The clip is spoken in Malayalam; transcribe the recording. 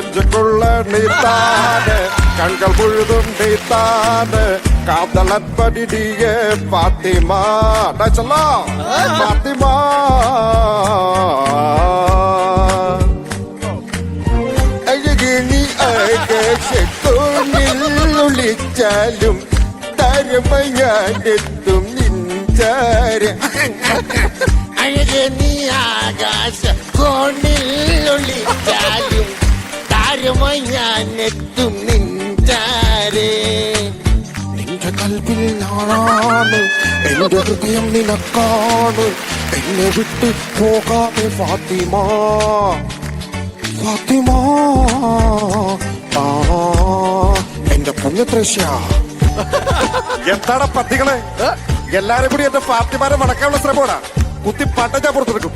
நெஞ்சுக்குள்ள நீத்தானு கண்கள் முழுதும் நீத்தானு காதலன் படிடியே பாத்திமா சொல்லலாம் பாத்திமா അഴകിനി ആകാശത്തോണിൽ തരമയാണെത്തും നിഞ്ചാര അഴകിനി ആകാശ കോണിൽ താരമയാണെത്തും നിഞ്ചാരേ നിന്റെ കൽവിൽ ഞാനാണ് എന്റെ ഹൃദയം നിനക്കാണ് എന്നെ വിട്ട് പോകാതെ ഫാത്തിമ ഫാത്തിമ എന്റെ പുണ്യത്രശ്യ എന്താണ് പത്തികളെ എല്ലാരും കൂടി എന്റെ ഫാത്തിമാരെ വടക്കാനുള്ള ശ്രമമാണ് കുത്തി പട്ട ഞാൻ പുറത്തെടുക്കും